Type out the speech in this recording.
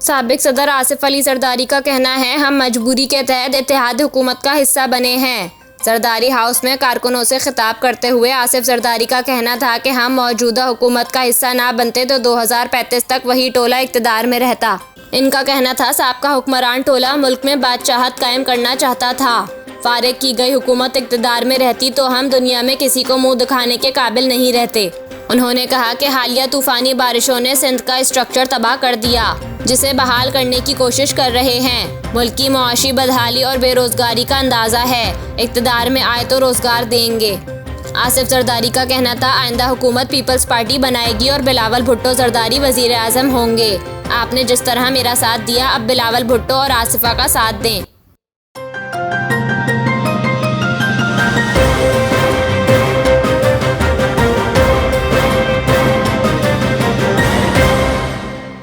साबिक सदर आसिफ अली जरदारी का कहना है, हम मजबूरी के तहत इत्तेहादी हुकूमत का हिस्सा बने हैं। जरदारी हाउस में कारकुनों से खिताब करते हुए आसिफ जरदारी का कहना था कि हम मौजूदा हुकूमत का हिस्सा ना बनते तो 2035 तक वही टोला इक़्तिदार में रहता। इनका कहना था, साबका हुक्मरान टोला मुल्क में बादशाहत कायम करना चाहता था। फारिग की गई हुकूमत इक़्तिदार में रहती तो हम दुनिया में किसी को मुंह दिखाने के काबिल नहीं रहते। उन्होंने कहा कि हालिया तूफानी बारिशों ने सिंध का स्ट्रक्चर तबाह कर दिया, जिसे बहाल करने की कोशिश कर रहे हैं। मुल्क की मुआशी बदहाली और बेरोजगारी का अंदाजा है। इक़्तिदार में आए तो रोजगार देंगे। आसिफ जरदारी का कहना था, आइंदा हुकूमत पीपल्स पार्टी बनाएगी और बिलावल भुट्टो जरदारी वजीर आज़म होंगे। आपने जिस तरह मेरा साथ दिया, अब बिलावल भुट्टो और आसिफा का साथ दें।